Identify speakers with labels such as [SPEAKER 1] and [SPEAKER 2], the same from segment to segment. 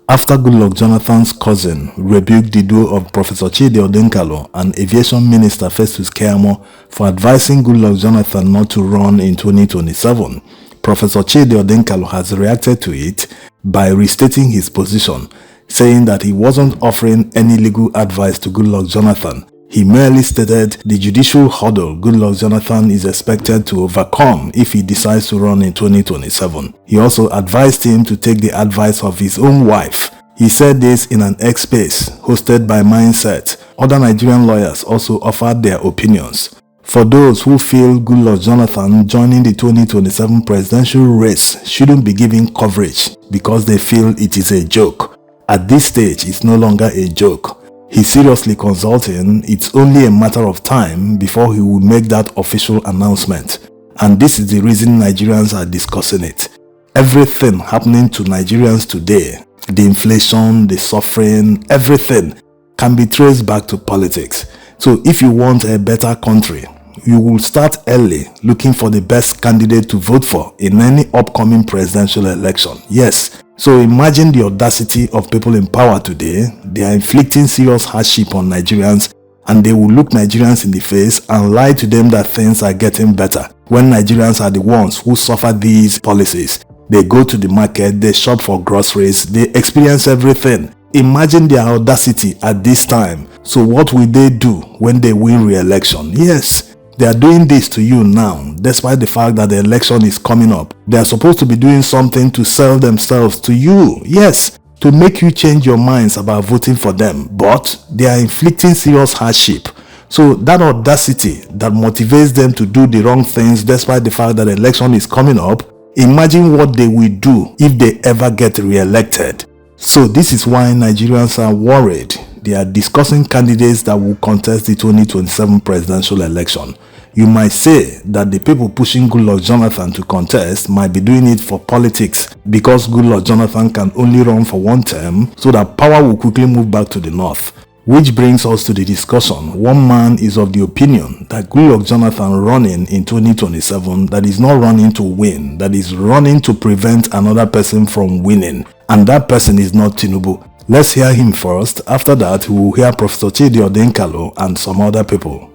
[SPEAKER 1] After Goodluck Jonathan's cousin rebuked the duo of Professor Chidi Odinkalu and Aviation Minister Festus Keyamo for advising Goodluck Jonathan not to run in 2027, Professor Chidi Odinkalu has reacted to it by restating his position, saying that he wasn't offering any legal advice to Goodluck Jonathan. He merely stated the judicial hurdle Goodluck Jonathan is expected to overcome if he decides to run in 2027. He also advised him to take the advice of his own wife. He said this in an X space hosted by Mindset. Other Nigerian lawyers also offered their opinions. For those who feel Goodluck Jonathan joining the 2027 presidential race shouldn't be given coverage because they feel it is a joke. At this stage, it's no longer a joke. He's seriously consulting. It's only a matter of time before he will make that official announcement. And this is the reason Nigerians are discussing it. Everything happening to Nigerians today, the inflation, the suffering, everything can be traced back to politics. So if you want a better country, you will start early looking for the best candidate to vote for in any upcoming presidential election. Yes. So imagine the audacity of people in power today. They are inflicting serious hardship on Nigerians, and they will look Nigerians in the face and lie to them that things are getting better when Nigerians are the ones who suffer these policies. They go to the market, they shop for groceries, they experience everything. Imagine their audacity at this time. So what will they do when they win re-election? Yes. They are doing this to you now, despite the fact that the election is coming up. They are supposed to be doing something to sell themselves to you. Yes, to make you change your minds about voting for them. But they are inflicting serious hardship. So that audacity that motivates them to do the wrong things despite the fact that the election is coming up, imagine what they will do if they ever get re-elected. So this is why Nigerians are worried. They are discussing candidates that will contest the 2027 presidential election. You might say that the people pushing Goodluck Jonathan to contest might be doing it for politics because Goodluck Jonathan can only run for one term so that power will quickly move back to the north. Which brings us to the discussion. One man is of the opinion that Goodluck Jonathan running in 2027, that is not running to win, that is running to prevent another person from winning. And that person is not Tinubu. Let's hear him first. After that, we will hear Professor Chidi Odinkalu and some other people.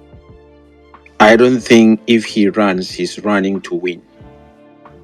[SPEAKER 2] I don't think if he runs, he's running to win.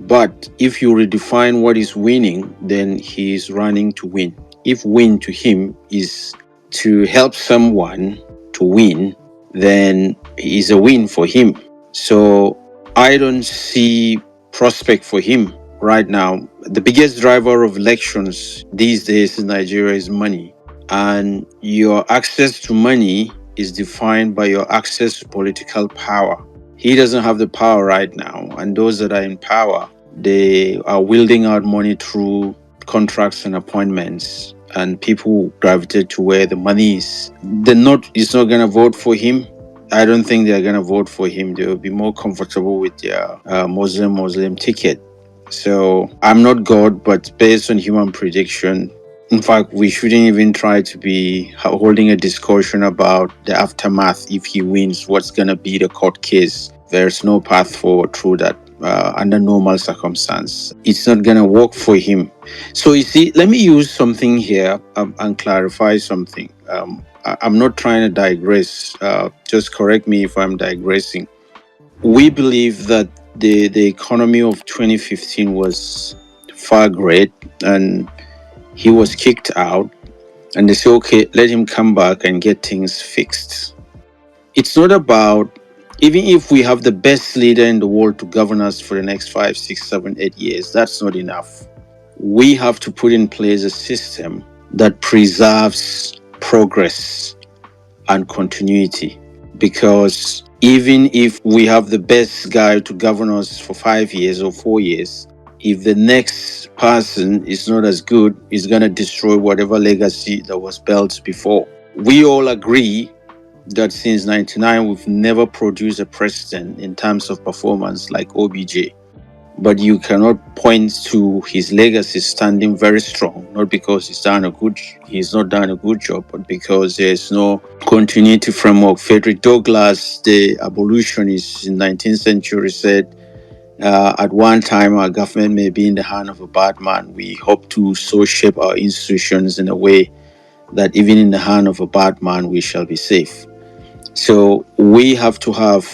[SPEAKER 2] But if you redefine what is winning, then he is running to win. If win to him is to help someone to win, then it is a win for him. So I don't see prospect for him right now. The biggest driver of elections these days in Nigeria is money. And your access to money is defined by your access to political power. He doesn't have the power right now. And those that are in power, they are wielding out money through contracts and appointments. And people gravitate to where the money is. It's not going to vote for him. I don't think they're going to vote for him. They will be more comfortable with their Muslim ticket. So I'm not God, but based on human prediction, in fact, we shouldn't even try to be holding a discussion about the aftermath. If he wins, what's going to be the court case? There's no path forward through that under normal circumstance. It's not going to work for him. So you see, let me use something here and clarify something. I'm not trying to digress. Just correct me if I'm digressing. We believe that the economy of 2015 was far great and he was kicked out, and they say, okay, let him come back and get things fixed. It's not about, even if we have the best leader in the world to govern us for the next 5, 6, 7, 8 years, that's not enough. We have to put in place a system that preserves progress and continuity, because even if we have the best guy to govern us for 5 years or 4 years, if the next person is not as good, it's going to destroy whatever legacy that was built before. We all agree that since 1999, we've never produced a president in terms of performance like OBJ. But you cannot point to his legacy standing very strong, not because he's not done a good job, but because there's no continuity framework. Frederick Douglass, the abolitionist in 19th century, said, At one time, our government may be in the hand of a bad man. We hope to so shape our institutions in a way that even in the hand of a bad man, we shall be safe. So we have to have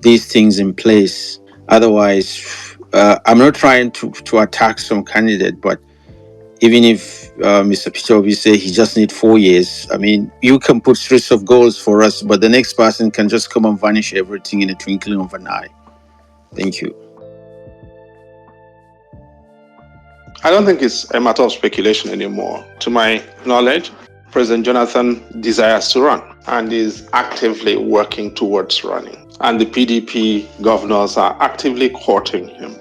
[SPEAKER 2] these things in place. Otherwise, I'm not trying to attack some candidate, but even if Mr. Peter Obi say he just need 4 years, I mean, you can put streets of goals for us, but the next person can just come and vanish everything in a twinkling of an eye. Thank you.
[SPEAKER 3] I don't think it's a matter of speculation anymore. To my knowledge, President Jonathan desires to run and is actively working towards running. And the PDP governors are actively courting him.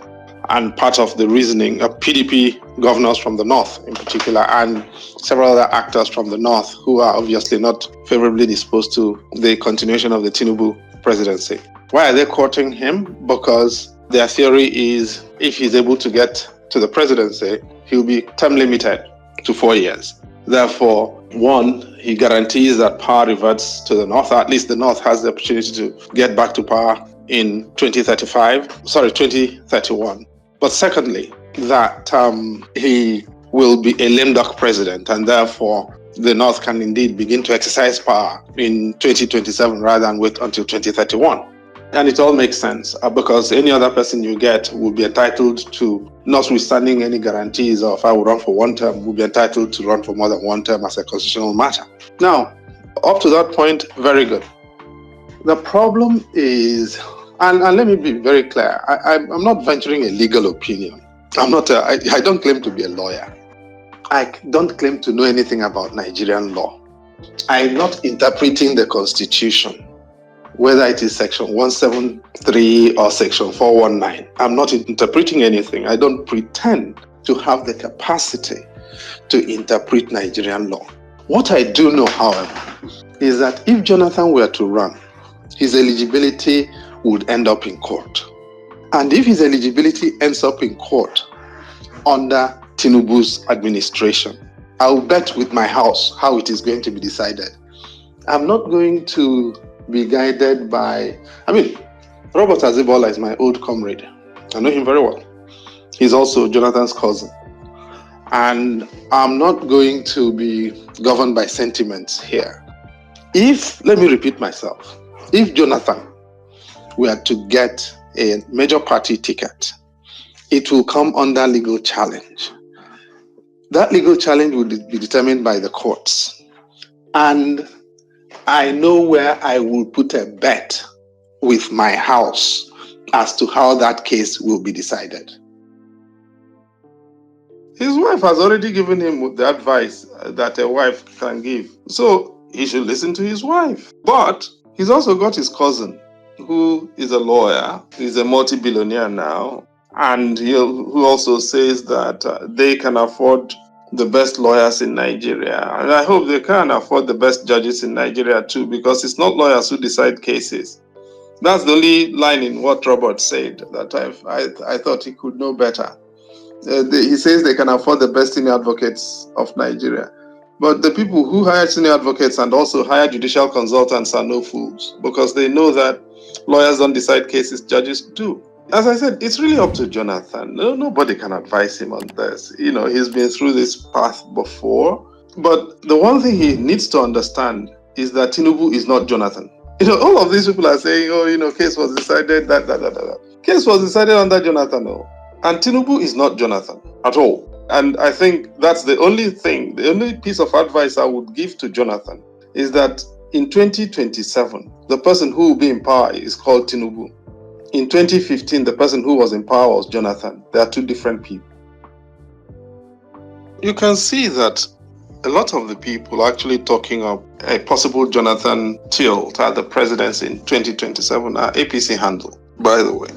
[SPEAKER 3] And part of the reasoning of PDP governors from the north in particular, and several other actors from the north who are obviously not favorably disposed to the continuation of the Tinubu presidency. Why are they courting him? Because their theory is if he's able to get to the presidency, he'll be term limited to 4 years. Therefore, one, he guarantees that power reverts to the north. At least the north has the opportunity to get back to power in 2031. But secondly, that he will be a lame duck president, and therefore the north can indeed begin to exercise power in 2027 rather than wait until 2031. And it all makes sense because any other person you get will be entitled to, notwithstanding any guarantees of I will run for one term, will be entitled to run for more than one term as a constitutional matter. Now, up to that point, very good. The problem is, and let me be very clear, I'm not venturing a legal opinion. I don't claim to be a lawyer. I don't claim to know anything about Nigerian law. I'm not interpreting the Constitution, whether it is Section 173 or Section 419. I'm not interpreting anything. I don't pretend to have the capacity to interpret Nigerian law. What I do know, however, is that if Jonathan were to run, his eligibility would end up in court. And if his eligibility ends up in court under Tinubu's administration, I'll bet with my house how it is going to be decided. I'm not going to be guided by, Robert Azibola is my old comrade. I know him very well. He's also Jonathan's cousin. And I'm not going to be governed by sentiments here. Let me repeat myself, if Jonathan were to get a major party ticket, it will come under legal challenge. That legal challenge will be determined by the courts. And I know where I will put a bet with my house as to how that case will be decided. His wife has already given him the advice that a wife can give. So he should listen to his wife. But he's also got his cousin, who is a lawyer. He's a multi-billionaire now. And who also says that they can afford the best lawyers in Nigeria. And I hope they can afford the best judges in Nigeria too, because it's not lawyers who decide cases. That's the only line in what Robert said that I thought he could know better. He says they can afford the best senior advocates of Nigeria. But the people who hire senior advocates and also hire judicial consultants are no fools, because they know that lawyers don't decide cases, judges do. As I said, it's really up to Jonathan. Nobody can advise him on this. He's been through this path before. But the one thing he needs to understand is that Tinubu is not Jonathan. All of these people are saying, case was decided, Case was decided under Jonathan, no. And Tinubu is not Jonathan at all. And I think that's the only piece of advice I would give to Jonathan is that in 2027, the person who will be in power is called Tinubu. In 2015, the person who was in power was Jonathan. They are two different people. You can see that a lot of the people actually talking of a possible Jonathan tilt at the presidency in 2027 are APC handle, by the way.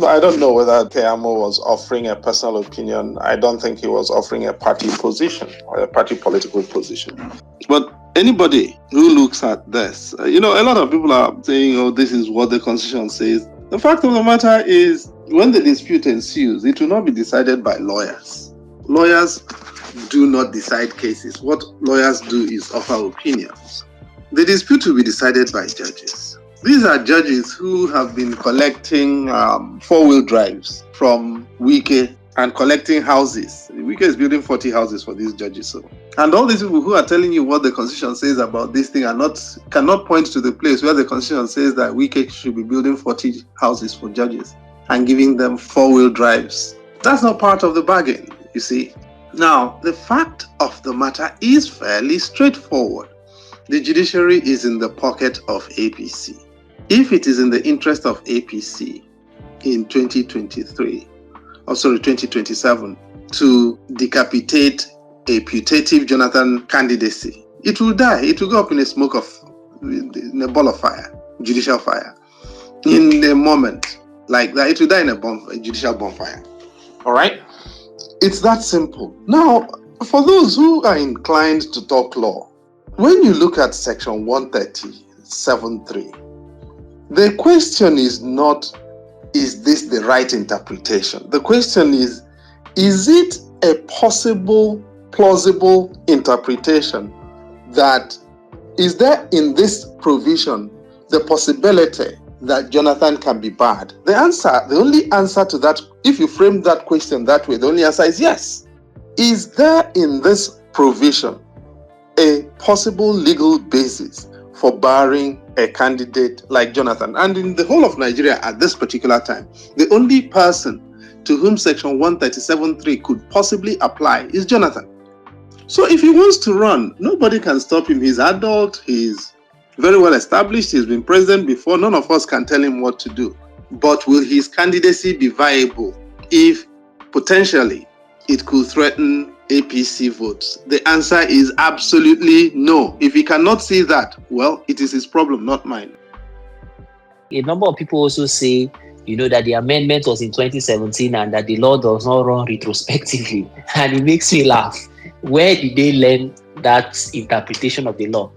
[SPEAKER 3] I don't know whether Keyamo was offering a personal opinion. I don't think he was offering a party position or a party political position. But anybody who looks at this, a lot of people are saying, this is what the Constitution says. The fact of the matter is, when the dispute ensues, it will not be decided by lawyers. Lawyers do not decide cases. What lawyers do is offer opinions. The dispute will be decided by judges. These are judges who have been collecting four-wheel drives from Wike and collecting houses. Wike is building 40 houses for these judges. So, and all these people who are telling you what the Constitution says about this thing cannot point to the place where the Constitution says that Wike should be building 40 houses for judges and giving them four-wheel drives. That's not part of the bargain, you see. Now, the fact of the matter is fairly straightforward. The judiciary is in the pocket of APC. If it is in the interest of APC in 2027 to decapitate a putative Jonathan candidacy, it will die. It will go up in a ball of fire, judicial fire. In a moment like that, it will die in a judicial bonfire. All right? It's that simple. Now, for those who are inclined to talk law, when you look at section 137.3, the question is not, is this the right interpretation? The question is it a possible, plausible interpretation that is there in this provision the possibility that Jonathan can be barred? The only answer to that, if you frame that question that way, the only answer is yes. Is there in this provision a possible legal basis for barring a candidate like Jonathan? And in the whole of Nigeria at this particular time, the only person to whom section 137.3 could possibly apply is Jonathan. So if he wants to run, nobody can stop him. He's adult, he's very well established, he's been president before, none of us can tell him what to do. But will his candidacy be viable if potentially it could threaten APC votes? The answer is absolutely no. If he cannot see that, well, it is his problem, not mine.
[SPEAKER 4] A number of people also say, that the amendment was in 2017 and that the law does not run retrospectively. And it makes me laugh. Where did they learn that interpretation of the law?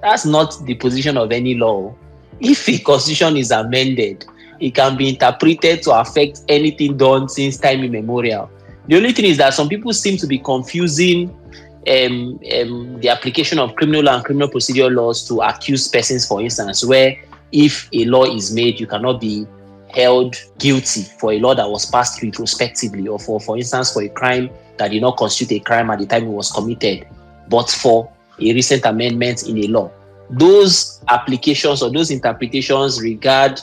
[SPEAKER 4] That's not the position of any law. If the constitution is amended, it can be interpreted to affect anything done since time immemorial. The only thing is that some people seem to be confusing the application of criminal law and criminal procedure laws to accused persons, for instance, where if a law is made, you cannot be held guilty for a law that was passed retrospectively, or for instance, for a crime that did not constitute a crime at the time it was committed, but for a recent amendment in a law. Those applications or those interpretations regard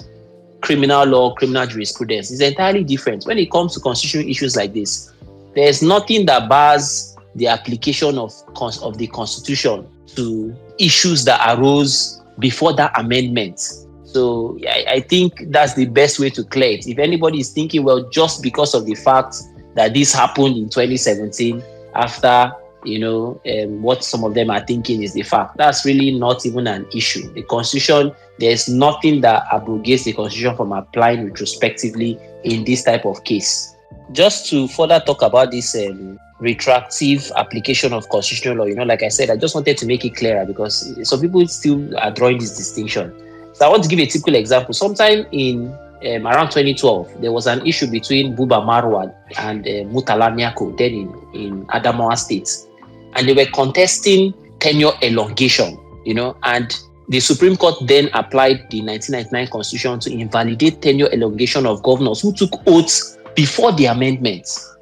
[SPEAKER 4] criminal law, criminal jurisprudence is entirely different. When it comes to constitutional issues like this, there's nothing that bars the application of the Constitution to issues that arose before that amendment. So I think that's the best way to clear it. If anybody is thinking, well, just because of the fact that this happened in 2017, after what some of them are thinking is the fact, that's really not even an issue. The Constitution, there's nothing that abrogates the Constitution from applying retrospectively in this type of case. Just to further talk about this retroactive application of constitutional law, like I said, I just wanted to make it clearer because some people still are drawing this distinction. So I want to give a typical example. Sometime in around 2012, there was an issue between Buba Marwan and Murtala Nyako, then in Adamawa State. And they were contesting tenure elongation, and the Supreme Court then applied the 1999 Constitution to invalidate tenure elongation of governors who took oaths before the amendments.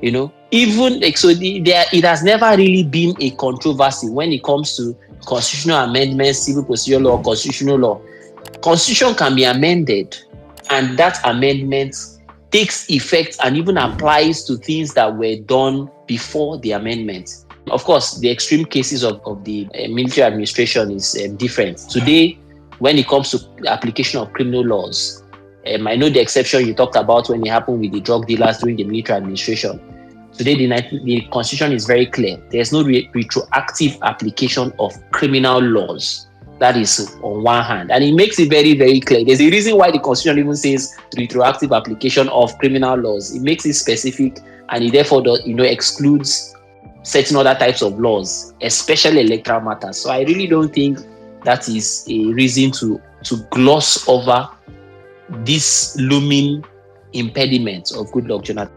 [SPEAKER 4] Even so, it has never really been a controversy when it comes to constitutional amendments, civil procedure law, constitutional law. Constitution can be amended, and that amendment takes effect and even applies to things that were done before the amendment. Of course, the extreme cases of the military administration is different. Today, when it comes to the application of criminal laws, I know the exception you talked about when it happened with the drug dealers during the military administration. Today, the Constitution is very clear. There's no retroactive application of criminal laws. That is on one hand. And it makes it very, very clear. There's a reason why the Constitution even says retroactive application of criminal laws. It makes it specific, and it therefore excludes certain other types of laws, especially electoral matters. So I really don't think that is a reason to gloss over this looming impediment of Goodluck Jonathan.